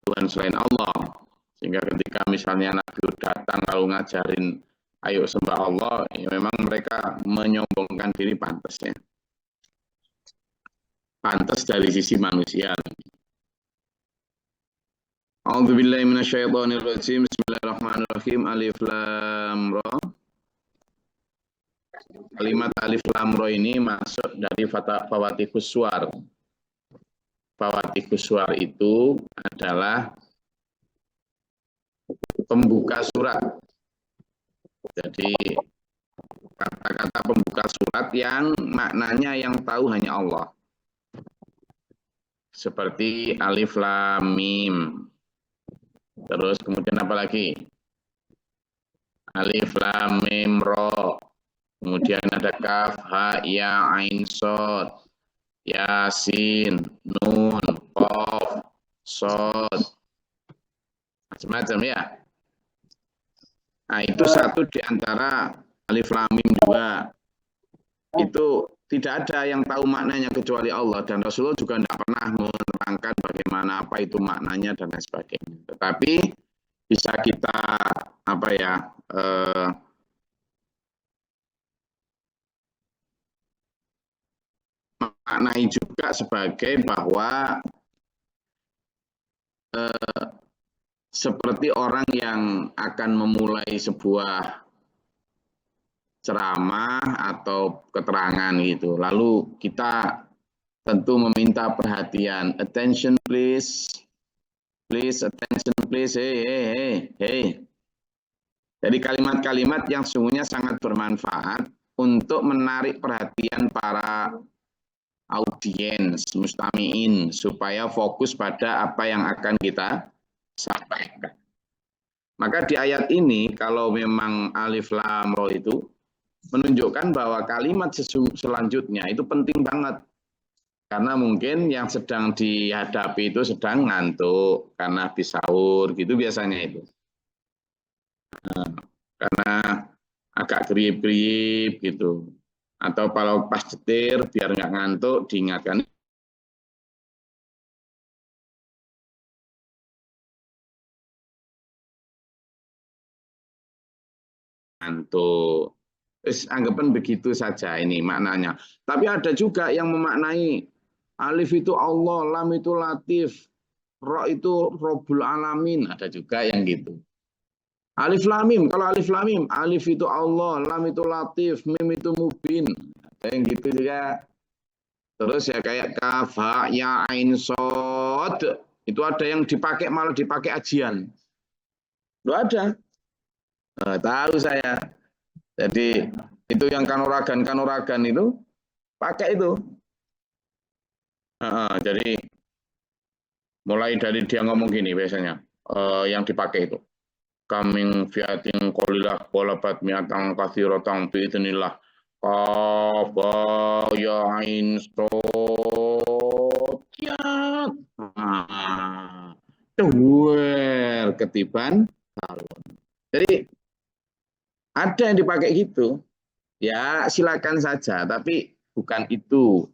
Tuhan selain Allah. Sehingga ketika misalnya Nabi datang lalu ngajarin ayo sembah Allah, ya memang mereka menyombongkan diri pantas ya. Pantas dari sisi manusia. A'udzubillahi minasyaitonirrajim. Bismillahirrahmanirrahim. Alif lam ra. Kalimat alif lam ra ini masuk dari fawatihus suwar. Fawatihus suwar itu adalah pembuka surat. Jadi kata-kata pembuka surat yang maknanya yang tahu hanya Allah. Seperti alif lam mim. Terus kemudian apa lagi? Alif lam mim ra. Kemudian ada kaf ha ya ain shad. Yasin, nun, qaf, shad. Macam-macam ya. Nah, itu satu di antara alif lam mim juga. Itu tidak ada yang tahu maknanya kecuali Allah, dan Rasulullah juga tidak pernah menerangkan bagaimana apa itu maknanya dan lain sebagainya. Tetapi bisa kita maknai juga sebagai bahwa seperti orang yang akan memulai sebuah ceramah atau keterangan gitu. Lalu kita tentu meminta perhatian. Attention please. Please, attention please. Hey. Jadi kalimat-kalimat yang sesungguhnya sangat bermanfaat untuk menarik perhatian para audiens, mustami'in, supaya fokus pada apa yang akan kita sampaikan. Maka di ayat ini, kalau memang alif lam ra itu menunjukkan bahwa kalimat selanjutnya itu penting banget. Karena mungkin yang sedang dihadapi itu sedang ngantuk, karena habis sahur, gitu biasanya itu. Karena agak gerip-gerip gitu. Atau kalau pas cetir, biar nggak ngantuk, diingatkan. Ngantuk. Anggapan begitu saja ini maknanya. Tapi ada juga yang memaknai alif itu Allah, lam itu latif, ra itu Rabbul Alamin. Ada juga yang gitu. Alif lam mim, kalau alif lam mim, alif itu Allah, lam itu latif, mim itu mubin. Ada yang gitu juga. Terus ya kayak kaf, ha, ya, ain, shad. Itu ada yang dipakai malah dipakai ajian. Lu ada? Tahu saya. Jadi itu yang kanoragan itu pakai itu. Jadi mulai dari dia ngomong gini biasanya, yang dipakai itu. Kaming fiatin qalilah walabat mi'atan katsiratan bi idznillah. Qaf ya ain shad. Duel ketiban talun. Jadi ada yang dipakai gitu, ya silakan saja, tapi bukan itu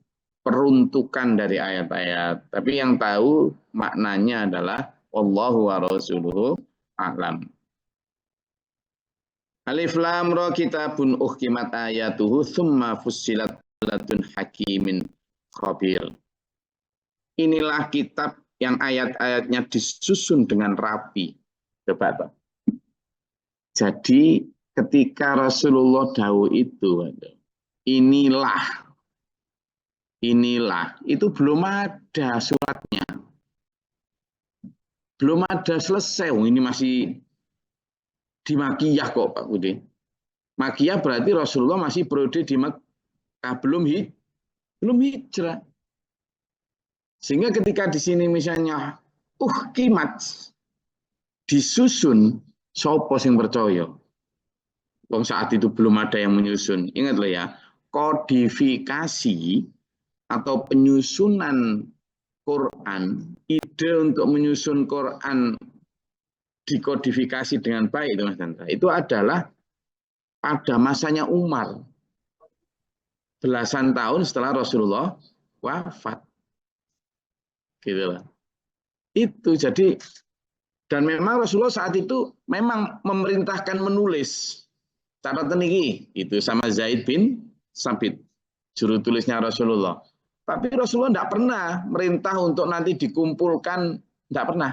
peruntukan dari ayat-ayat. Tapi yang tahu maknanya adalah Wallahu wa rasuluhu a'lam. Alif lam ra kitabun uhkimat ayatuhu thumma fussilat ladun hakimin khabir. Inilah kitab yang ayat-ayatnya disusun dengan rapi. Coba. Jadi ketika Rasulullah dawuh itu, inilah, itu belum ada suratnya. Belum ada selesai, ini masih di Makiyah kok Pak Budi. Makiyah berarti Rasulullah masih periode di Makkah, belum hijrah. Sehingga ketika di sini misalnya, kimat, disusun, sopo sing percaya. Wong saat itu belum ada yang menyusun. Ingat loh ya, kodifikasi atau penyusunan Quran, ide untuk menyusun Quran dikodifikasi dengan baik itu Mas Chandra. Itu adalah pada masanya Umar. Belasan tahun setelah Rasulullah wafat. Gitu lah. Itu jadi, dan memang Rasulullah saat itu memang memerintahkan menulis catatan ini itu sama Zaid bin Sabit, juru tulisnya Rasulullah. Tapi Rasulullah tidak pernah merintah untuk nanti dikumpulkan, tidak pernah.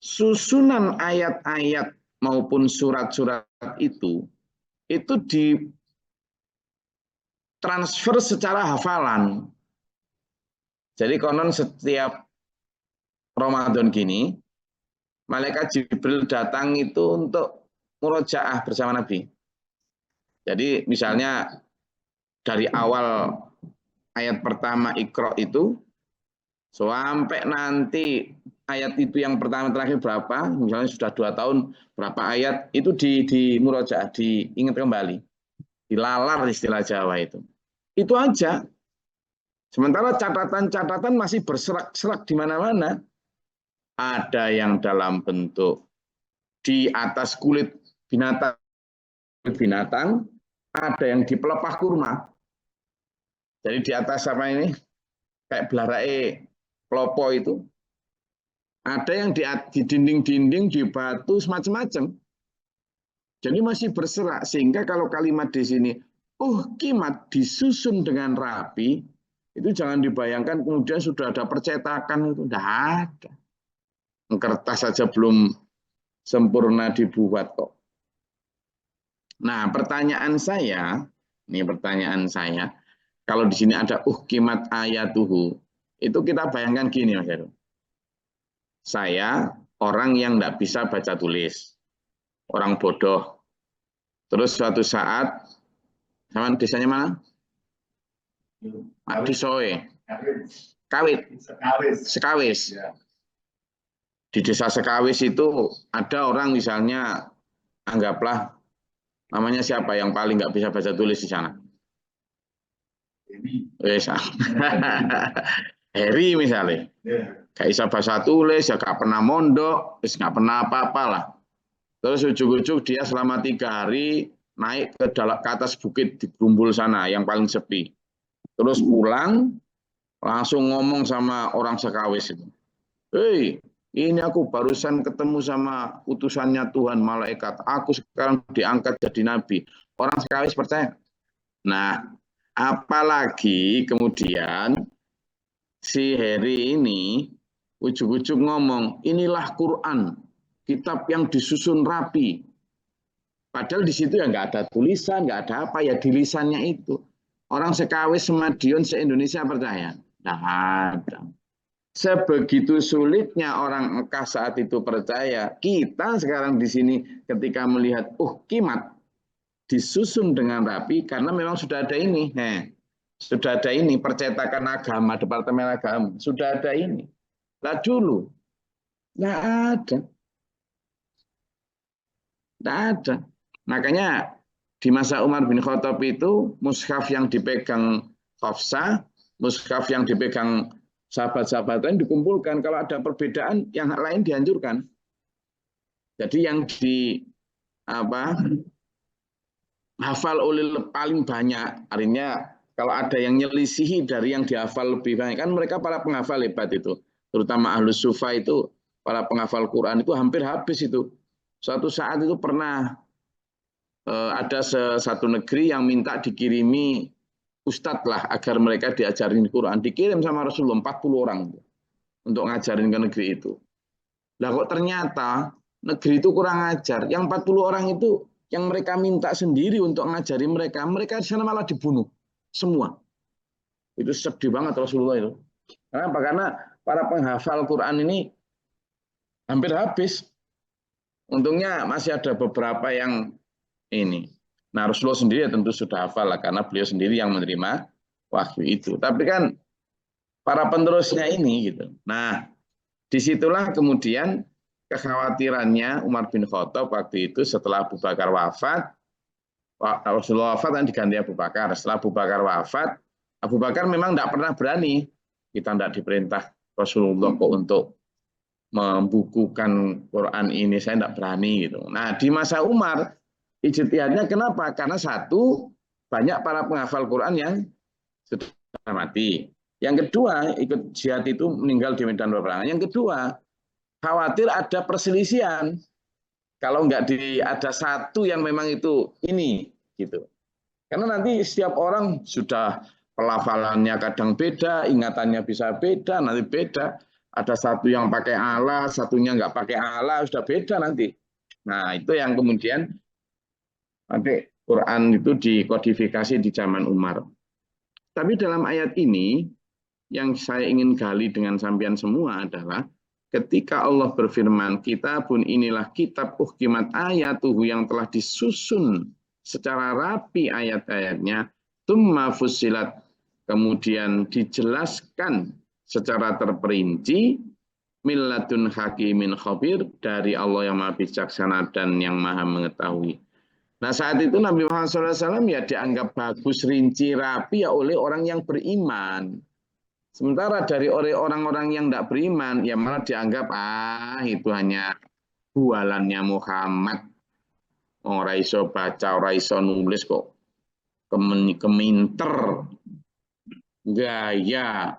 Susunan ayat-ayat maupun surat-surat itu ditransfer secara hafalan. Jadi konon setiap Ramadan gini, malaikat Jibril datang itu untuk murojaah bersama Nabi. Jadi misalnya dari awal ayat pertama Iqra itu sampai nanti ayat itu yang pertama terakhir berapa, misalnya sudah 2 tahun berapa ayat, itu di murojaah, diingat kembali, dilalar istilah Jawa itu. Itu aja. Sementara catatan-catatan masih berserak-serak di mana-mana. Ada yang dalam bentuk di atas kulit binatang, ada yang di pelepah kurma. Jadi di atas apa ini? Kayak belarae klopo itu. Ada yang di dinding-dinding, di batu, semacam-macam. Jadi masih berserak, sehingga kalau kalimat di sini, kimat disusun dengan rapi, itu jangan dibayangkan kemudian sudah ada percetakan, itu tidak ada. Kertas saja belum sempurna dibuat kok. Nah, pertanyaan saya, kalau di sini ada kimat ayatuhu, itu kita bayangkan gini, Mas Heru. Saya orang yang tidak bisa baca tulis, orang bodoh. Terus suatu saat, sama desanya mana? Adisoe. Sekawis. Di desa Sekawis itu ada orang misalnya, anggaplah namanya siapa yang paling nggak bisa baca tulis di sana? Heri misalnya. Gak bisa baca tulis, ya gak pernah mondok, gak pernah apa-apa lah. Terus ujung-ujung dia selama 3 hari naik ke atas bukit di Grumbul sana, yang paling sepi. Terus pulang, langsung ngomong sama orang Sekawis itu. Hei, ini aku barusan ketemu sama utusannya Tuhan, malaikat. Aku sekarang diangkat jadi nabi. Orang Sekawis percaya. Nah, apalagi kemudian si Heri ini ujug-ujug ngomong, inilah Quran, kitab yang disusun rapi. Padahal di situ ya nggak ada tulisan, nggak ada apa, ya di lisannya itu. Orang Sekawis, Semadiun, se-Indonesia percaya. Nah, ada. Sebegitu sulitnya orang Mekah saat itu percaya, kita sekarang di sini ketika melihat, kimat disusun dengan rapi, karena memang sudah ada ini. Sudah ada ini, percetakan agama, Departemen Agama, sudah ada ini. Lah dulu, nggak ada. Nggak ada. Makanya di masa Umar bin Khattab itu, mushaf yang dipegang Hafsah, mushaf yang dipegang sahabat-sahabat lain dikumpulkan. Kalau ada perbedaan, yang lain dihancurkan. Jadi yang hafal oleh paling banyak, artinya kalau ada yang nyelisihi dari yang dihafal lebih banyak, kan mereka para penghafal hebat itu, terutama Ahlus Sufa itu, para penghafal Quran itu hampir habis itu. Suatu saat itu pernah ada satu negeri yang minta dikirimi ustadz lah agar mereka diajarin Quran, dikirim sama Rasulullah 40 orang untuk ngajarin ke negeri itu. Lah kok ternyata negeri itu kurang ajar, yang 40 orang itu yang mereka minta sendiri untuk ngajari mereka di sana malah dibunuh semua. Itu sedih banget Rasulullah itu. Kenapa? Karena para penghafal Quran ini hampir habis. Untungnya masih ada beberapa yang ini. Nah, Rasulullah sendiri tentu sudah hafal lah, karena beliau sendiri yang menerima wahyu itu. Tapi kan para penerusnya ini gitu. Nah, disitulah kemudian kekhawatirannya Umar bin Khattab waktu itu setelah Abu Bakar wafat, Rasulullah wafat dan diganti Abu Bakar. Setelah Abu Bakar wafat, Abu Bakar memang tidak pernah berani. Kita tidak diperintah Rasulullah kok untuk membukukan Quran ini, saya tidak berani gitu. Nah, di masa Umar, ijtihadnya kenapa? Karena satu, banyak para penghafal Quran yang sudah mati. Yang kedua, ikut jihad itu meninggal di medan peperangan. Yang kedua, khawatir ada perselisihan. Kalau ada satu yang memang itu ini, gitu. Karena nanti setiap orang sudah pelafalannya kadang beda, ingatannya bisa beda, nanti beda. Ada satu yang pakai ala, satunya nggak pakai ala, sudah beda nanti. Nah, itu yang kemudian nanti Quran itu dikodifikasi di zaman Umar. Tapi dalam ayat ini, yang saya ingin gali dengan sampean semua adalah ketika Allah berfirman, kitabun inilah kitab uhkimat ayatuhu yang telah disusun secara rapi ayat-ayatnya, tsumma fussilat, kemudian dijelaskan secara terperinci, milladun hakimin khabir, dari Allah yang maha bijaksana dan yang maha mengetahui. Nah saat itu Nabi Muhammad SAW ya dianggap bagus, rinci, rapi ya oleh orang yang beriman. Sementara dari orang-orang yang tidak beriman, ya malah dianggap, itu hanya bualannya Muhammad. Ora iso baca, ora iso nulis kok. Keminter. Gaya.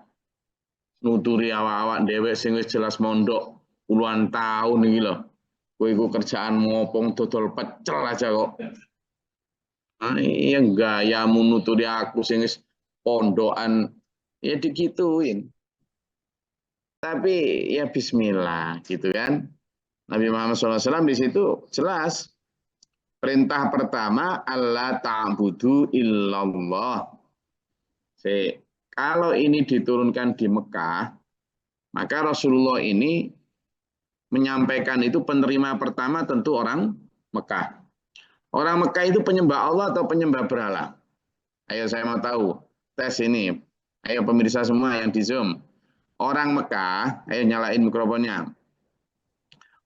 Nuturi awak-awak dewek sing wis jelas mondok puluhan tahun iki lho. Kowe iku kerjaan ngopong dodol pecel aja kok. Iya gayamu nuturi aku sing wis pondokan ya digituin. Tapi ya bismillah gitu kan. Nabi Muhammad SAW di situ jelas. Perintah pertama, Allah ta'budu illallah. Kalau ini diturunkan di Mekah, maka Rasulullah ini menyampaikan itu penerima pertama tentu orang Mekah. Orang Mekah itu penyembah Allah atau penyembah berhala? Ayo saya mau tahu. Tes ini. Ayo pemirsa semua yang di Zoom. Orang Mekah, ayo nyalain mikrofonnya.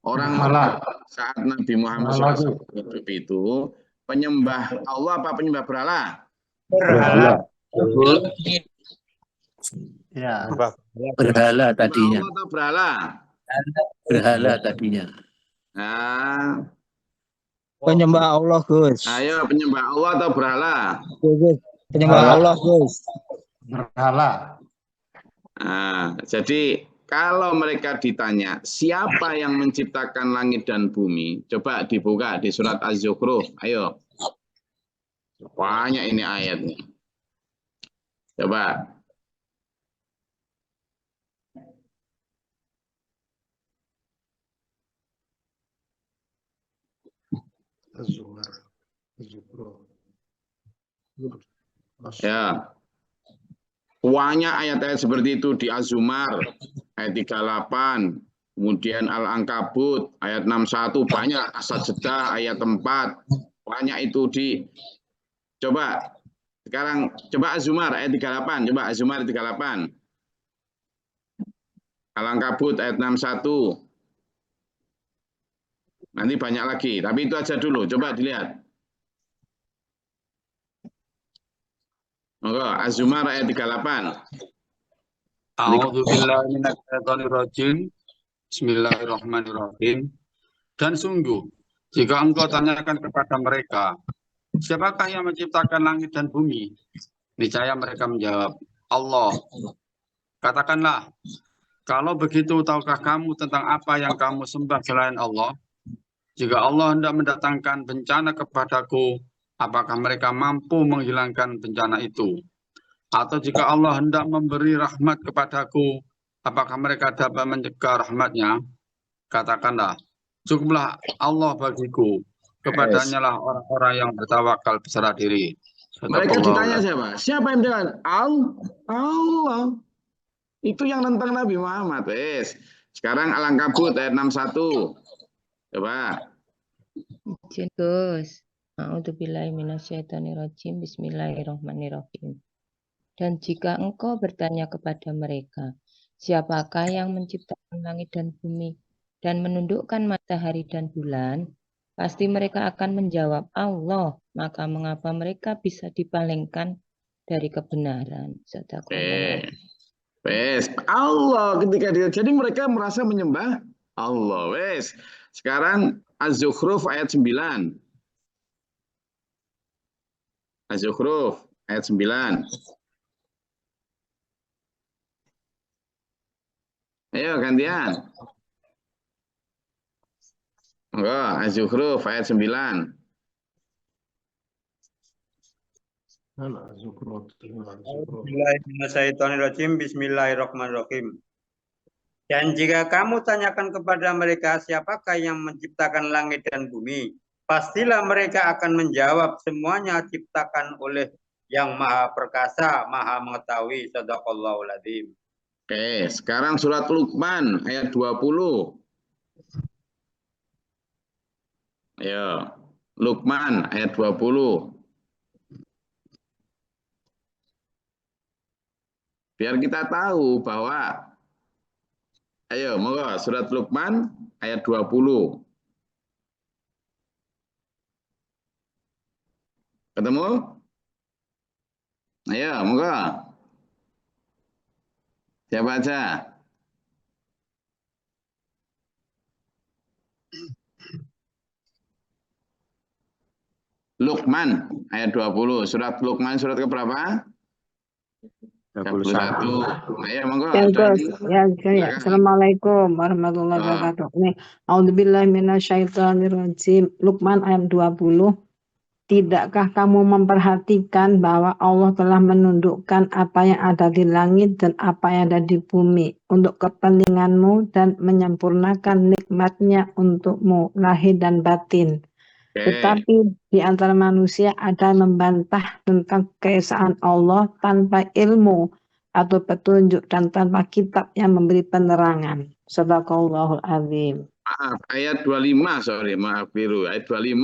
Orang Mekah saat Nabi Muhammad SAW hidup itu penyembah Allah apa penyembah berhala? Berhala. Ya, berhala tadinya. Allah atau berhala? Berhala tadinya. Nah, Penyembah Allah, Gus. ayo penyembah Allah atau berhala? Gus. Penyembah Allah, Gus. Berhala. Nah, jadi kalau mereka ditanya siapa yang menciptakan langit dan bumi, coba dibuka di surat Az-Zukhruf. Ayo, banyak ini ayatnya. Coba. Ya. Banyak ayat-ayat seperti itu di Az-Zumar ayat 38, kemudian Al-Ankabut ayat 61, banyak As-Sajdah ayat 4. Banyak itu di coba sekarang coba Az-Zumar ayat 38, coba Az-Zumar 38. Al-Ankabut ayat 61. Nanti banyak lagi, tapi itu aja dulu, coba dilihat. Monggo, Az-Zumar ayat 38. A'udzubillahi minasyaitonirrajim. Bismillahirrahmanirrahim. Dan sungguh, jika engkau tanyakan kepada mereka, siapakah yang menciptakan langit dan bumi? Niscaya mereka menjawab, Allah. Katakanlah, kalau begitu tahukah kamu tentang apa yang kamu sembah selain Allah? Jika Allah hendak mendatangkan bencana kepadaku, apakah mereka mampu menghilangkan bencana itu? Atau jika Allah hendak memberi rahmat kepadaku, apakah mereka dapat mencegah rahmatnya? Katakanlah, cukuplah Allah bagiku, kepadanya lah orang-orang yang bertawakal berserah diri. Mereka ditanya siapa? Siapa yang bilang? Allah. Itu yang nentang Nabi Muhammad. Sekarang Al-Ankabut ayat 61. Coba. Izin Gus. A'udzubillahi minasyaitonirrajim. Bismillahirrahmanirrahim. Dan jika engkau bertanya kepada mereka, siapakah yang menciptakan langit dan bumi dan menundukkan matahari dan bulan? Pasti mereka akan menjawab Allah. Maka mengapa mereka bisa dipalingkan dari kebenaran? Allah ketika dia. Jadi mereka merasa menyembah Allah. Sekarang Az-Zukhruf ayat 9. Az-Zukhruf ayat 9. Ayo gantian. Monggo, Az-Zukhruf ayat 9. Bismillahirrahmanirrahim. Dan jika kamu tanyakan kepada mereka siapakah yang menciptakan langit dan bumi, pastilah mereka akan menjawab semuanya diciptakan oleh yang maha perkasa, maha mengetahui. Shadaqallahul adzim. Oke, sekarang surat Luqman ayat 20. Ayo, Luqman ayat 20. Biar kita tahu bahwa, ayo, monggo surat Luqman ayat 20. Ketemu? Ayo, monggo. Siapa aja? Luqman ayat 20. Surat Luqman surat ke berapa? 21. Ayo, monggo. Ya, Gus. Ya, Silakan. Assalamualaikum warahmatullahi wabarakatuh. Ini A'udzubillahi minasyaitonirrajim. Luqman ayat 20. Tidakkah kamu memperhatikan bahwa Allah telah menundukkan apa yang ada di langit dan apa yang ada di bumi untuk kepentinganmu dan menyempurnakan nikmatnya untukmu lahir dan batin. Tetapi di antara manusia ada yang membantah tentang keesaan Allah tanpa ilmu atau petunjuk dan tanpa kitab yang memberi penerangan. Shadaqallahul adzim. Maaf, ayat 25, sorry, maaf biru, ayat 25.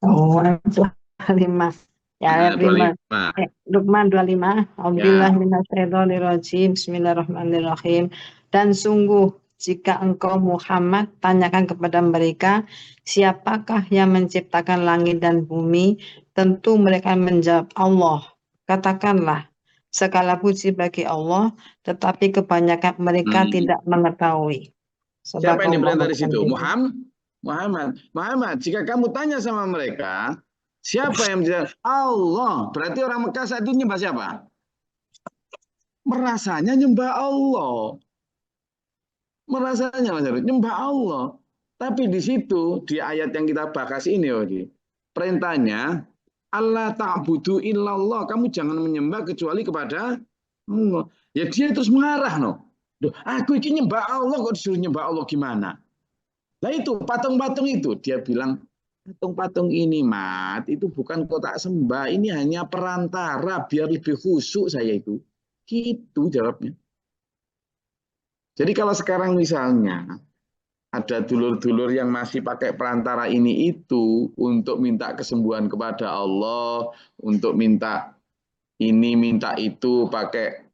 Oh, ayat 25. Ya, ayat 5. Luqman 25. A'udzubillahi minasyaitonirrajim. Bismillahirrahmanirrahim. Dan sungguh jika engkau Muhammad tanyakan kepada mereka siapakah yang menciptakan langit dan bumi, tentu mereka menjawab Allah. Katakanlah segala puji bagi Allah, tetapi kebanyakan mereka tidak mengetahui. Siapa yang diperintah di situ? Muhammad, jika kamu tanya sama mereka, siapa yang menjawab? Allah. Berarti orang Mekah saat itu nyembah siapa? Merasanya nyembah Allah. Merasanya nyembah Allah. Tapi di situ, di ayat yang kita bahas ini, perintahnya, Allah ta'budu illallah. Kamu jangan menyembah kecuali kepada Allah. Ya dia terus mengarah, no. Duh, aku ini nyembah Allah, kok disuruh nyembah Allah gimana? Nah itu, patung-patung itu. Dia bilang, patung-patung ini, Mat, itu bukan kotak sembah. Ini hanya perantara, biar lebih khusyuk saya itu. Gitu jawabnya. Jadi kalau sekarang misalnya, ada dulur-dulur yang masih pakai perantara ini itu untuk minta kesembuhan kepada Allah, untuk minta ini, minta itu, pakai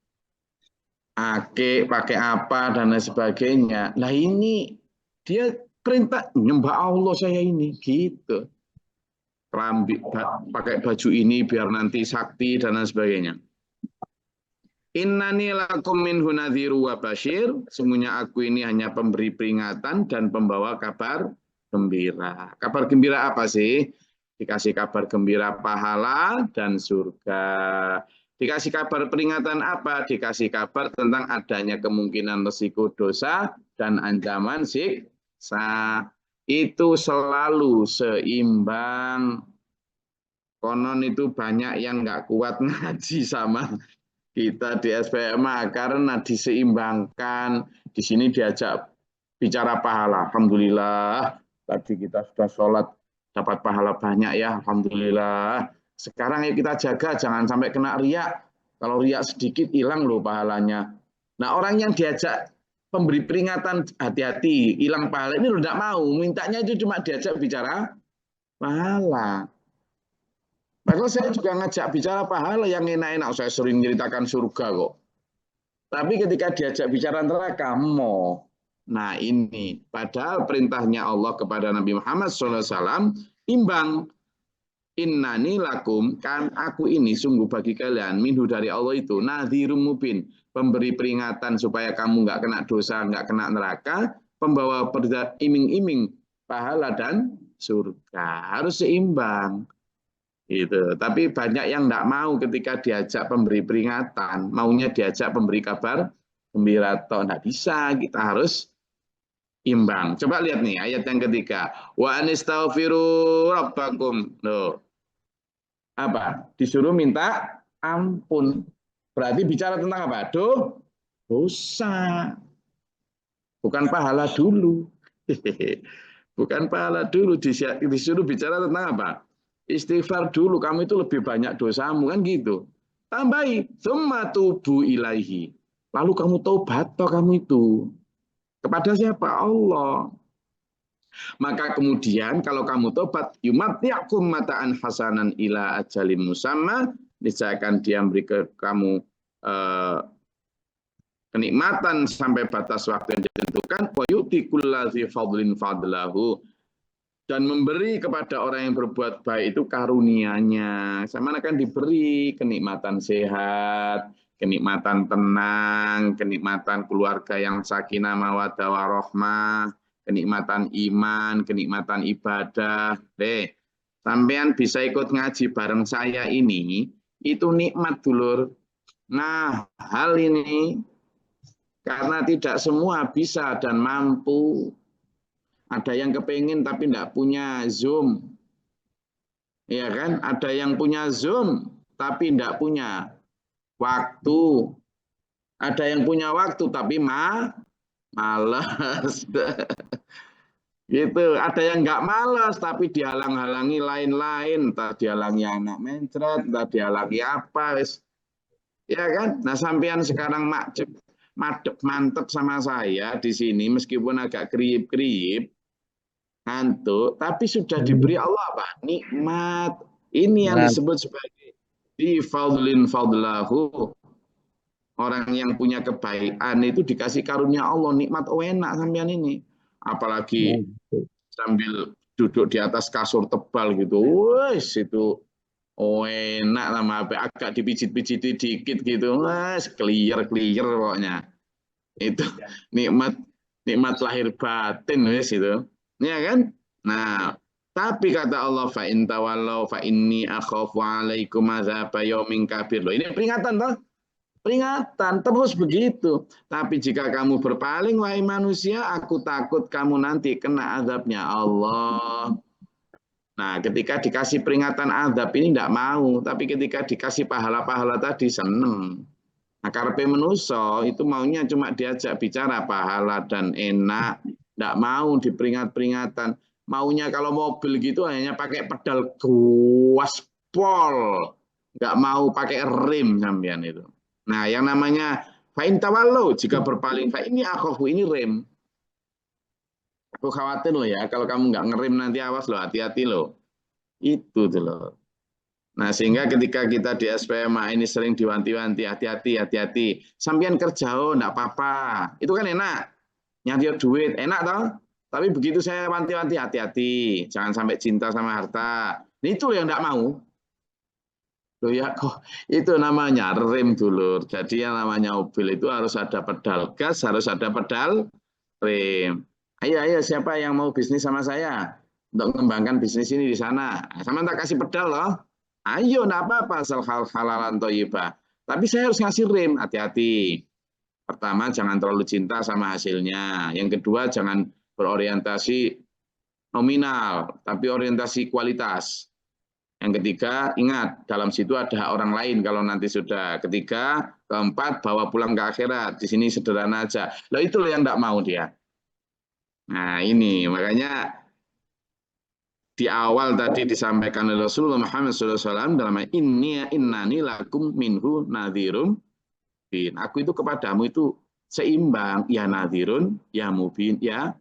akik, pakai apa, dan lain sebagainya. Nah ini, dia perintah, nyembah Allah saya ini, gitu. Pakai baju ini biar nanti sakti, dan lain sebagainya. Innani lakum minhu nadhiru wa basyir. Semuanya aku ini hanya pemberi peringatan dan pembawa kabar gembira. Kabar gembira apa sih? Dikasih kabar gembira pahala dan surga. Dikasih kabar peringatan apa? Dikasih kabar tentang adanya kemungkinan resiko dosa dan ancaman siksa. Itu selalu seimbang. Konon itu banyak yang nggak kuat ngaji sama kita di SPMA karena diseimbangkan. Di sini diajak bicara pahala. Alhamdulillah, tadi kita sudah sholat dapat pahala banyak ya. Alhamdulillah. Sekarang ya kita jaga jangan sampai kena riak. Kalau riak sedikit hilang loh pahalanya. Nah orang yang diajak pemberi peringatan hati-hati hilang pahala ini loh tidak mau. Mintanya itu cuma diajak bicara pahala. Padahal saya juga ngajak bicara pahala yang enak-enak. Saya sering ceritakan surga kok. Tapi ketika diajak bicara neraka, mau. Nah ini, padahal perintahnya Allah kepada Nabi Muhammad SAW, imbang. Innani lakum, kan aku ini sungguh bagi kalian, minhu dari Allah itu, nadhirum mubin. Pemberi peringatan supaya kamu nggak kena dosa, nggak kena neraka. Pembawa iming-iming pahala dan surga. Harus seimbang. Gitu. Tapi banyak yang tidak mau ketika diajak pemberi peringatan, maunya diajak pemberi kabar gembira toh, nggak bisa, kita harus imbang. Coba lihat nih ayat yang ketiga. Wa anistaghfiru rabbakum. Loh. Apa? Disuruh minta ampun. Berarti bicara tentang apa? Dosa. Bukan pahala dulu. Bukan pahala dulu. Disuruh bicara tentang apa? Istighfar dulu. Kamu itu lebih banyak dosamu, kan gitu. Tambahi. Tsumma tubu ilaihi. Lalu kamu taubat toh kamu itu. Kepada siapa? Allah. Maka kemudian kalau kamu tobat, yumatiakum mata'an hasanan ila ajalim musamma, niscaya akan dia memberi ke kamu kenikmatan sampai batas waktu yang ditentukan, wa yu'ti kulladzi fadlin fadlahu, dan memberi kepada orang yang berbuat baik itu karunia-Nya. Sama akan diberi kenikmatan sehat, kenikmatan tenang, kenikmatan keluarga yang sakinah mawaddah warahmah, kenikmatan iman, kenikmatan ibadah. Sampean bisa ikut ngaji bareng saya ini, itu nikmat dulur. Nah, hal ini karena tidak semua bisa dan mampu. Ada yang kepingin tapi tidak punya Zoom. Ya kan? Ada yang punya Zoom tapi tidak punya waktu. Ada yang punya waktu tapi malas. Gitu. Ada yang nggak malas tapi dihalang-halangi lain-lain. Entah dihalangi anak mencret, entah dihalangi apa. Ya kan? Nah, sampean sekarang mantep sama saya di sini meskipun agak kriip-kriip, ngantuk, tapi sudah diberi Allah apa? Nikmat. Ini yang disebut sebagai di fadlin fadlahu. Orang yang punya kebaikan itu dikasih karunia Allah, nikmat enak sampean ini. Apalagi sambil duduk di atas kasur tebal gitu. Wes itu enak lama agak dipijit-pijit dikit gitu. Wes clear pokoknya. Itu nikmat lahir batin wes itu. Ya kan? Nah, tapi kata Allah fa in tawallau fa inni akhafu alaikum adzaba yaumin kabir. Loh, ini peringatan toh? Peringatan terus begitu. Tapi jika kamu berpaling wahai manusia, aku takut kamu nanti kena azabnya Allah. Nah, ketika dikasih peringatan azab ini tidak mau, tapi ketika dikasih pahala-pahala tadi seneng. Nah, karepe menuso itu maunya cuma diajak bicara pahala dan enak, tidak mau diperingat-peringatan. Maunya kalau mobil gitu hanya pakai pedal gaspol, nggak mau pakai rem sampean itu. Nah, yang namanya fa'in tawallu, jika berpaling, ini akhafu, ini rem. Aku khawatir loh ya, kalau kamu nggak ngerem nanti awas loh, hati-hati loh. Itu tuh loh. Nah, sehingga ketika kita di SPMA ini sering diwanti-wanti, hati-hati. Sampean kerja, oh enggak apa-apa. Itu kan enak. Nyari duit, enak toh? Tapi begitu saya wanti-wanti, hati-hati. Jangan sampai cinta sama harta. Ini itu yang enggak mau. Loh ya kok, itu namanya rem dulur. Jadi yang namanya mobil itu harus ada pedal gas, harus ada pedal rem. Ayo, siapa yang mau bisnis sama saya? Untuk mengembangkan bisnis ini di sana. Sama tak kasih pedal loh. Ayo, enggak apa-apa, asal halalan thayyibah. Tapi saya harus ngasih rem, hati-hati. Pertama, jangan terlalu cinta sama hasilnya. Yang kedua, jangan berorientasi nominal, tapi orientasi kualitas. Yang ketiga, ingat, dalam situ ada orang lain kalau nanti sudah. Ketiga, keempat, bawa pulang ke akhirat. Di sini sederhana aja. Lah itu yang enggak mau dia. Nah, ini makanya di awal tadi disampaikan oleh Rasulullah Muhammad SAW dalam innani lakum minhu nadhirum bin. Aku itu kepadamu itu seimbang, ya nadhirun, ya mubin, ya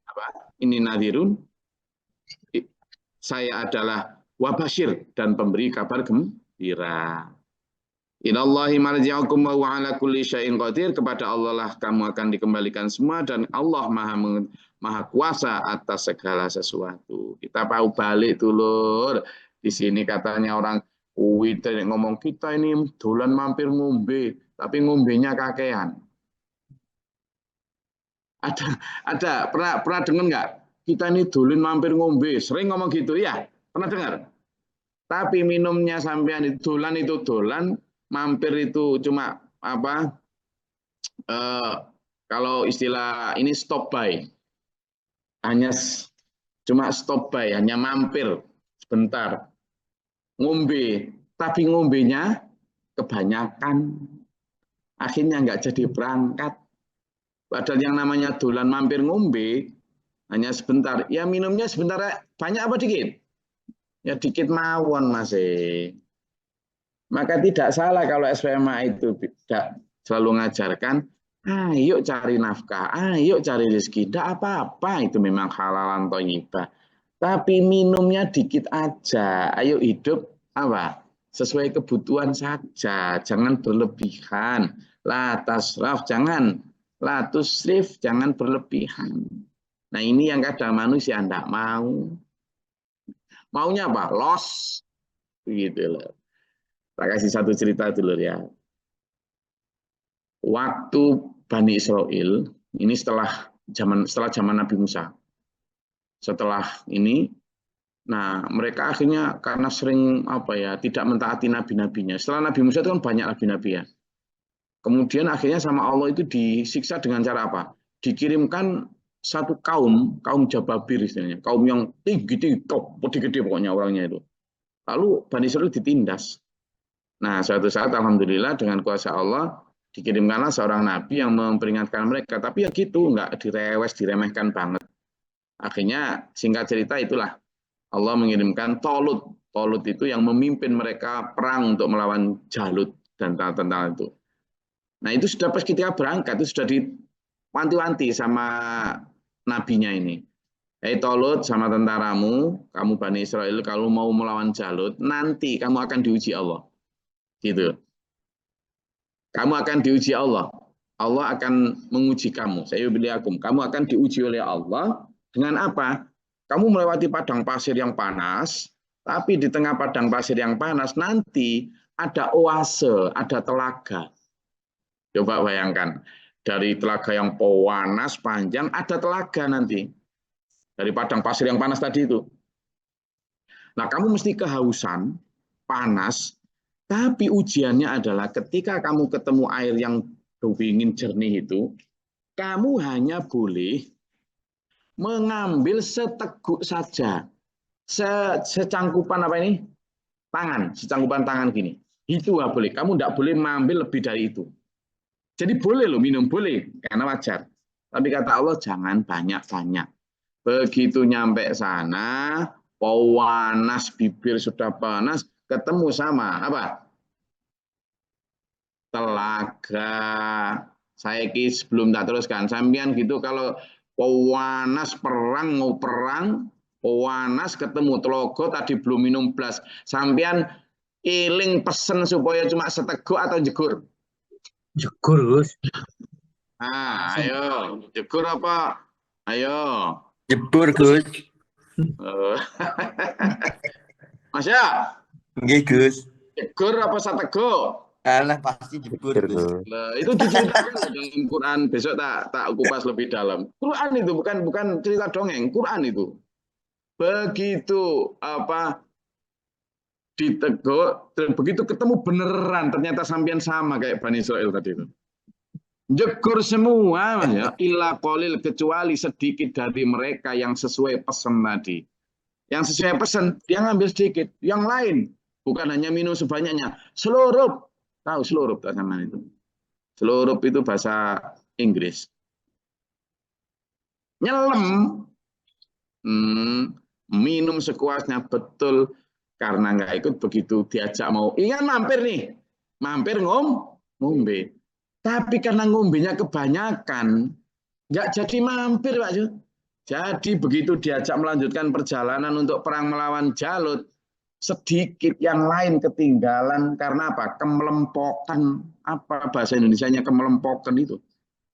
apa? Ini nadhirun, saya adalah wabashir dan pemberi kabar gembira. Inallahi marji'ukum wa ala kulli syai'in qadir, kepada Allah lah kamu akan dikembalikan semua dan Allah maha kuasa atas segala sesuatu. Kita tahu balik dulur. Di sini katanya orang ngomong kita ini dolan mampir ngombe, tapi ngombenya kakean. Ada pernah dengar nggak? Kita ini dolan mampir ngombe, sering ngomong gitu ya? Pernah dengar? Tapi minumnya sampean itu dolan, mampir itu cuma apa? kalau istilah ini stop by, hanya cuma stop by, hanya mampir sebentar, ngombe, tapi ngombenya kebanyakan, akhirnya nggak jadi berangkat. Padahal yang namanya dolan mampir ngombe hanya sebentar, ya minumnya sebentar, banyak apa dikit? Ya dikit mawon Mas. Maka tidak salah kalau SPMA itu tidak selalu mengajarkan, ayo cari nafkah, ayo cari rezeki, tidak apa-apa, itu memang halalan thayyibah. Tapi minumnya dikit aja, ayo hidup apa? Sesuai kebutuhan saja, jangan berlebihan. La tasraf, jangan. La tusrif, jangan berlebihan. Nah ini yang kadang manusia tidak mau. Maunya apa? Loss. Begitu loh. Tak kasih satu cerita dulu ya. Waktu Bani Israel, ini setelah zaman Nabi Musa. Setelah ini, nah mereka akhirnya karena sering tidak mentaati nabi-nabinya. Setelah Nabi Musa itu kan banyak nabi-nabi ya. Kemudian akhirnya sama Allah itu disiksa dengan cara apa? Dikirimkan satu kaum Jababir istilahnya, kaum yang tinggi, gede pokoknya orangnya itu. Lalu Bani Israel ditindas. Nah, suatu saat alhamdulillah dengan kuasa Allah dikirimkanlah seorang nabi yang memperingatkan mereka, tapi ya gitu, nggak diremehkan banget. Akhirnya singkat cerita itulah Allah mengirimkan Tolut. Tolut itu yang memimpin mereka perang untuk melawan Jalut dan tentara itu. Nah, itu sudah pas ketika berangkat itu sudah diwanti-wanti sama nabinya ini. Hei Tolut sama tentaramu, kamu Bani Israel kalau mau melawan Jalut, nanti kamu akan diuji Allah. Gitu. Kamu akan diuji Allah. Allah akan menguji kamu. Kamu akan diuji oleh Allah dengan apa? Kamu melewati padang pasir yang panas, tapi di tengah padang pasir yang panas nanti ada oase, ada telaga. Coba bayangkan, dari telaga yang panas panjang ada telaga nanti. Dari padang pasir yang panas tadi itu. Nah, kamu mesti kehausan, panas, tapi ujiannya adalah ketika kamu ketemu air yang beringin jernih itu, kamu hanya boleh mengambil seteguk saja. Secangkupan apa ini? Tangan, secangkupan tangan gini. Itu nggak boleh. Kamu nggak boleh mengambil lebih dari itu. Jadi boleh loh minum, boleh. Karena wajar. Tapi kata Allah, jangan banyak-banyak. Begitu nyampe sana, panas, bibir sudah panas, ketemu sama apa? Telaga. Saya sebelum tak teruskan. Sampean gitu kalau panas mau perang, panas ketemu telogo tadi belum minum blas. Sampean iling pesen supaya cuma seteguk atau jegur? Jegur, Gus. Nah, ayo, jegur apa? Ayo. Jebur, Gus. Mas ya? Nggih, Gus. Jegur apa seteguk? Alah pasti jebur, Gus. Nah, itu diceritakan dalam Quran. Besok tak kupas lebih dalam. Quran itu bukan cerita dongeng, Quran itu. Begitu diteguk, begitu ketemu beneran ternyata sampean sama kayak Bani Israel tadi itu. Jegur semua ya, illa qalil, kecuali sedikit dari mereka yang sesuai pesan tadi. Yang sesuai pesan dia ngambil sedikit, yang lain bukan hanya minum sebanyaknya, seluruh. Tahu seluruh sama itu. Seluruh itu bahasa Inggris. Nyelam. Minum sekuasnya, betul. Karena nggak ikut begitu diajak mau. Ingat mampir nih. Mampir ngombe. Tapi karena ngombenya kebanyakan, nggak jadi mampir Pak Ju. Jadi begitu diajak melanjutkan perjalanan untuk perang melawan Jalut, sedikit yang lain ketinggalan karena apa? Kemelempokan. Apa bahasa Indonesianya kemelempokan itu?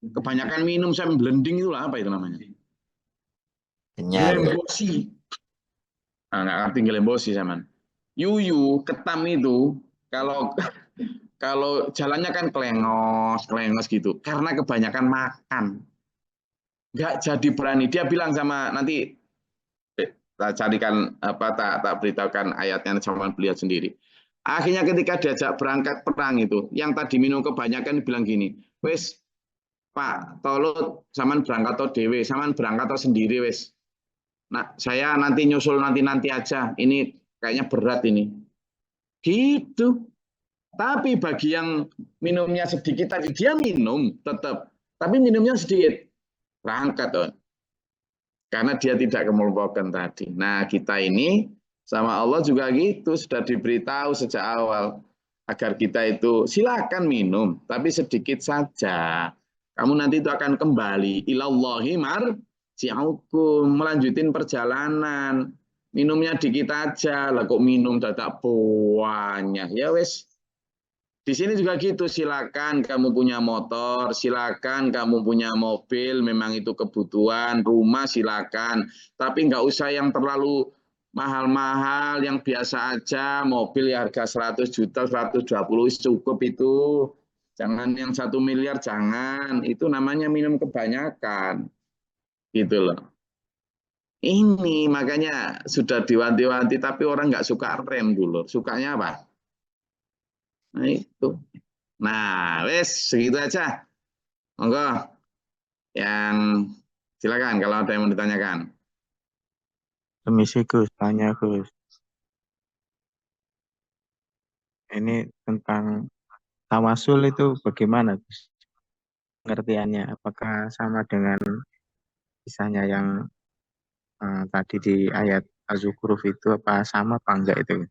Kebanyakan minum saya blending itu lah, apa itu namanya? Gelembosi. Nah, nggak ngerti gelembosi zaman. Yuyu, ketam itu kalau jalannya kan kelengos gitu. Karena kebanyakan makan. Nggak jadi berani. Dia bilang sama nanti tak carikan tak beritahukan ayatnya sama beliau sendiri. Akhirnya ketika diajak berangkat perang itu, yang tadi minum kebanyakan bilang gini, wes Pak, tolong saman berangkat atau dewe, saman berangkat atau sendiri wes. Nah, saya nanti nyusul nanti aja. Ini kayaknya berat ini. Gitu. Tapi bagi yang minumnya sedikit tadi, dia minum tetap. Tapi minumnya sedikit. Berangkat, on. Karena dia tidak kemelompokan tadi. Nah, kita ini sama Allah juga gitu. Sudah diberitahu sejak awal. Agar kita itu silakan minum. Tapi sedikit saja. Kamu nanti itu akan kembali. Ilallahi marji'ukum. Melanjutin perjalanan. Minumnya dikit aja. Lah kok minum dadak banyak. Ya wes. Di sini juga gitu, silakan kamu punya motor, silakan kamu punya mobil, memang itu kebutuhan, rumah silakan. Tapi nggak usah yang terlalu mahal-mahal, yang biasa aja, mobil ya harga 100 juta, 120 cukup itu. Jangan yang 1 miliar, jangan. Itu namanya minum kebanyakan. Gitu loh. Ini makanya sudah diwanti-wanti, tapi orang nggak suka rem dulu. Sukanya apa? Nah itu. Nah, wes segitu aja. Monggo. Yang silakan kalau ada yang mau ditanyakan. Permisi Gus, tanya Gus. Ini tentang tawasul itu bagaimana Gus? Pengertiannya apakah sama dengan kisahnya yang tadi di ayat Az-Zukhruf itu apa sama apa enggak itu?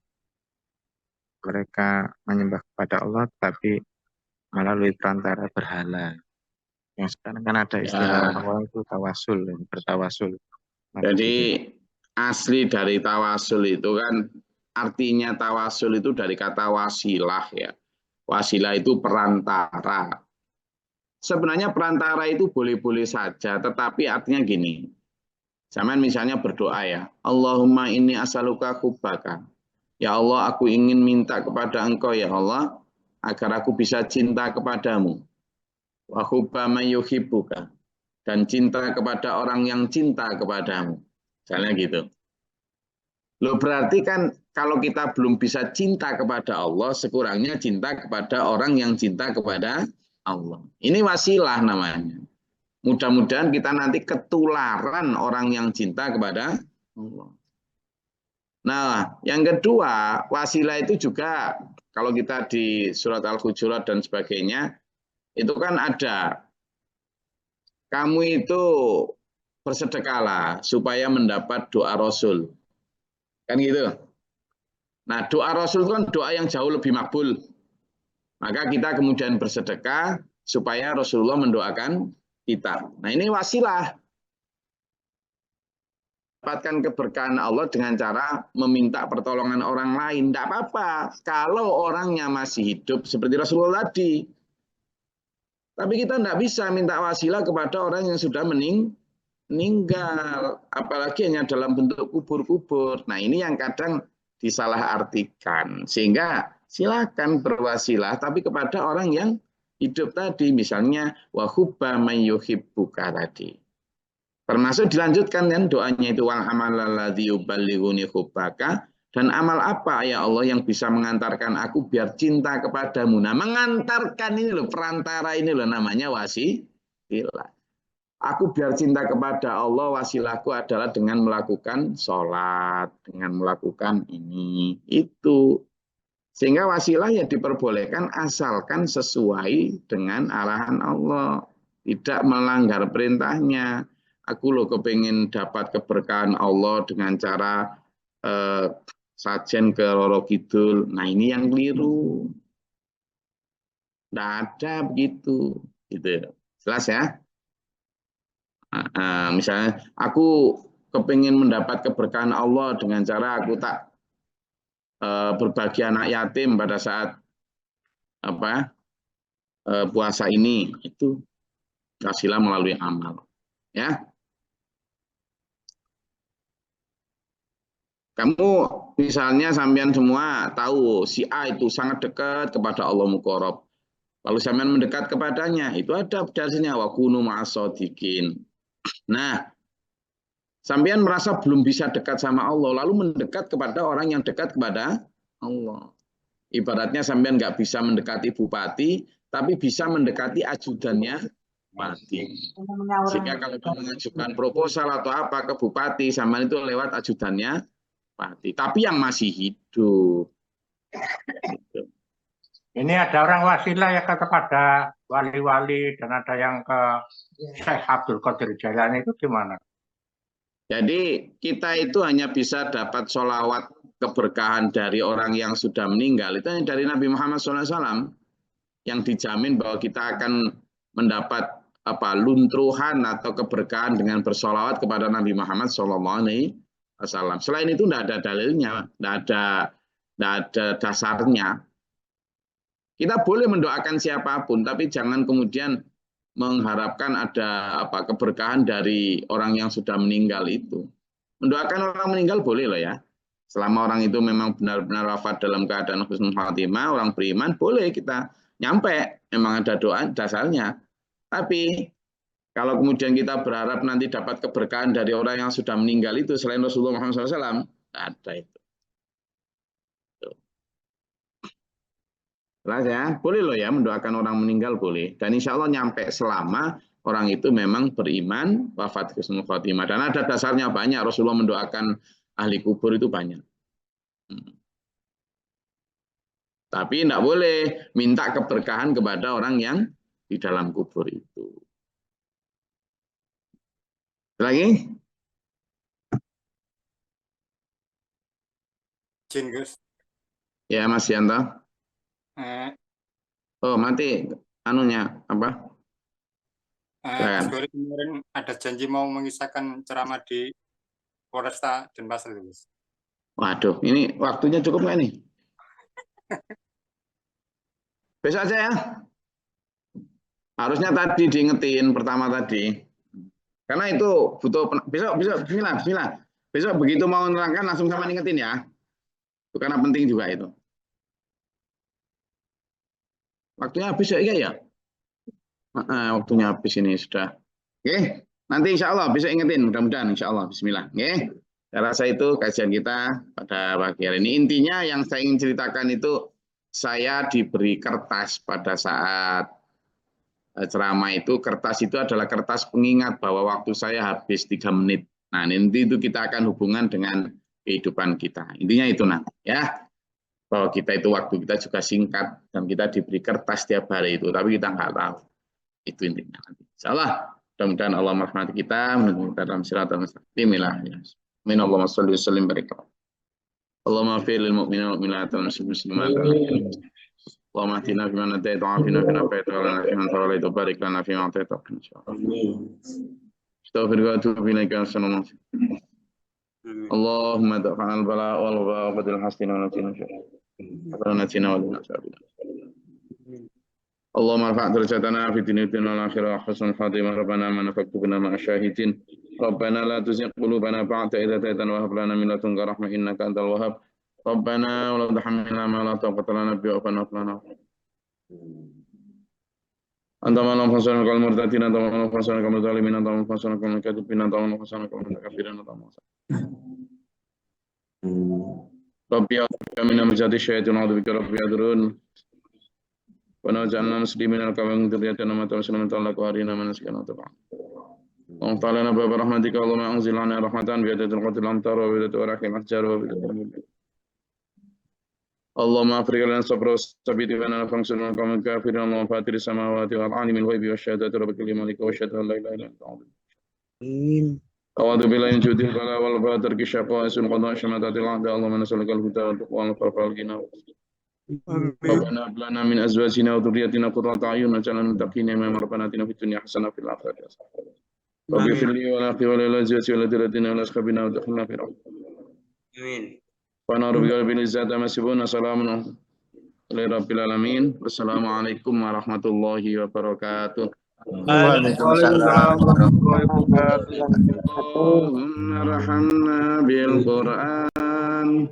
Mereka menyembah kepada Allah tapi melalui perantara berhala. Yang sekarang kan ada istilah orang itu tawasul, bertawasul. Jadi asli dari tawasul itu kan artinya tawasul itu dari kata wasilah ya. Wasilah itu perantara. Sebenarnya perantara itu boleh-boleh saja, tetapi artinya gini. Zaman misalnya berdoa ya, Allahumma inni as'aluka hubbaka. Ya Allah, aku ingin minta kepada Engkau ya Allah, agar aku bisa cinta kepadamu. Wa hubba man yuhibbuka. Dan cinta kepada orang yang cinta kepadamu. Misalnya gitu. Loh berarti kan kalau kita belum bisa cinta kepada Allah, sekurangnya cinta kepada orang yang cinta kepada Allah. Ini wasilah namanya. Mudah-mudahan kita nanti ketularan orang yang cinta kepada Allah. Nah, yang kedua, wasilah itu juga kalau kita di surat Al-Hujurat dan sebagainya, itu kan ada kamu itu bersedekahlah supaya mendapat doa Rasul. Kan gitu. Nah, doa Rasul itu kan doa yang jauh lebih makbul. Maka kita kemudian bersedekah supaya Rasulullah mendoakan kita. Nah, ini wasilah. Dapatkan keberkahan Allah dengan cara meminta pertolongan orang lain. Tidak apa-apa. Kalau orangnya masih hidup seperti Rasulullah tadi. Tapi kita tidak bisa minta wasilah kepada orang yang sudah meninggal. Apalagi hanya dalam bentuk kubur-kubur. Nah ini yang kadang disalahartikan. Sehingga silakan berwasilah tapi kepada orang yang hidup tadi. Misalnya wa hubba man yuhibbuka tadi. Termasuk dilanjutkan kan doanya itu wal amalalladzi yuballighuni hubbaka, dan amal apa ya Allah yang bisa mengantarkan aku biar cinta kepadamu. Nah, mengantarkan ini loh, perantara ini loh namanya wasilah. Aku biar cinta kepada Allah, wasilahku adalah dengan melakukan sholat, dengan melakukan ini, itu. Sehingga wasilah ya diperbolehkan asalkan sesuai dengan arahan Allah. Tidak melanggar perintahnya. Aku loh kepengen dapat keberkahan Allah dengan cara sajen ke Roro Kidul. Nah ini yang keliru. Tidak ada begitu. Gitu. Jelas ya? Misalnya aku kepengen mendapat keberkahan Allah dengan cara aku tak berbagi anak yatim pada saat puasa ini. Itu wasilah melalui amal. Ya. Kamu misalnya sampean semua tahu si A itu sangat dekat kepada Allah Muqarrab. Lalu sampean mendekat kepadanya, itu ada dalilnya wa kunu ma'as-shadiqin. Nah, sampean merasa belum bisa dekat sama Allah, lalu mendekat kepada orang yang dekat kepada Allah. Ibaratnya sampean nggak bisa mendekati bupati, tapi bisa mendekati ajudannya bupati. Sehingga kalau mau mengajukan proposal atau apa ke bupati, sama itu lewat ajudannya bupati. Tapi yang masih hidup. Gitu. Ini ada orang wasilah ya kepada wali-wali dan ada yang ke Syekh Abdul Qadir Jailani, itu gimana? Jadi kita itu hanya bisa dapat sholawat keberkahan dari orang yang sudah meninggal. Itu hanya dari Nabi Muhammad SAW yang dijamin bahwa kita akan mendapat luntruhan atau keberkahan dengan bersolawat kepada Nabi Muhammad SAW. Selain itu tidak ada dalilnya, tidak ada dasarnya. Kita boleh mendoakan siapapun, tapi jangan kemudian mengharapkan ada keberkahan dari orang yang sudah meninggal itu. Mendoakan orang meninggal boleh loh ya. Selama orang itu memang benar-benar wafat dalam keadaan husnul khatimah, orang beriman, boleh kita nyampe. Memang ada doa dasarnya. Tapi kalau kemudian kita berharap nanti dapat keberkahan dari orang yang sudah meninggal itu selain Rasulullah Muhammad SAW, tidak ada itu. Jelas ya, boleh loh ya mendoakan orang meninggal boleh. Dan insya Allah nyampe selama orang itu memang beriman, wafat husnul khatimah. Dan ada dasarnya banyak, Rasulullah mendoakan ahli kubur itu banyak. Tapi tidak boleh minta keberkahan kepada orang yang di dalam kubur itu. Lagi? Izin, Gus. Ya, Mas Yanto. Oh, mati anunya apa? Gus Gori kemarin ada janji mau mengisahkan ceramah di Polresta Denpasar, Gus. Waduh, ini waktunya cukup nggak nih? Besok aja ya. Harusnya tadi diingetin pertama tadi. Karena itu butuh besok bismillah. Besok begitu mau menerangkan langsung sama ingetin ya. Itu karena penting juga itu. Waktunya habis ya? Waktunya habis ini sudah. Oke, nanti insya Allah bisa ingetin, mudah-mudahan insya Allah. Bismillah. Oke, saya rasa itu kajian kita pada pagi hari ini. Intinya yang saya ingin ceritakan itu, saya diberi kertas pada saat ceramah itu. Kertas itu adalah kertas pengingat bahwa waktu saya habis 3 menit. Nah, nanti itu kita akan hubungan dengan kehidupan kita. Intinya itu ya. Bahwa kita itu waktu kita juga singkat dan kita diberi kertas setiap hari itu, tapi kita nggak tahu. Itu intinya nanti. Insyaallah, mudah-mudahan Allah merahmati kita, menuju dalam siratal mustaqim. Amin. Allahumma shalli wa sallim barik. Allahumma fir lil mu'minina wal mu'minat wal muslimin. Allahumma atina fi man hadayta wa afina fi man afayta wa lana fi man tawallayta wa barik lana fi ma atayta. Amin. Astaghfiruka wa atubu ilaika. Allahumma da'fa'al bala wal ghadil hasina wa natina wa lana sabila. Allahumma rfa' darajatana fi dunya wal akhirah husnul khatimah rabbana man faktubna ma asyahidin rabbana la tuzigh qulubana ba'da idh hadaytana wa hab lana min ladunka rahmah innaka antal wahhab rabbana wa la tahmilna ma la taqata lana bihi wa fa'fu 'anna. Anta malam fasana kal murtadin, anta malam fasana kal zalimin, anta malam fasana kal kadibin, anta malam fasana kal kafirin, anta malam. Rabbi a'udzu min hamazati syaitan wa a'udzu bika rabbi yadurun. Wa naj'alna muslimin laka wa min dhurriyyatina ummatan muslimatan laka wa arina manasikana tabi'an. Wa ta'ala bi rahmatika Allahumma anzil 'alaina rahmatan bi yadil qatil amtar wa bi yadil rahim ahjar wa bi yadil. Allahumma afriq lana sabra sabiti wa lana fansurna qawman kafirin Allahumma fatir samawati wal alimil ghaibi wasyahadati rabbikal malika wa syahadu an la ilaha illa anta. Amin. A'udzu billahi min judil bala wal batar kisyaqa asun qada syamatatil a'da Allahumma nas'aluka al-huda wa taqwa wal farqal ghina. Rabbana hab lana min azwajina wa dhurriyyatina qurrata a'yun waj'alna muttaqina imama rabbana atina fid dunya hasanah wa fil akhirati hasanah. Rabbi fir li wa la wa la azwaji wa la dhurriyyatina wa la ashabina wa adkhilna fi rahmatik. Amin. Wa na'udzu bil izzati amma yasifun. Assalamu alaikum alamin. Wassalamualaikum warahmatullahi wabarakatuh. Waalaikumsalam warahmatullahi wabarakatuh. Allahumma arhamna bil Qur'an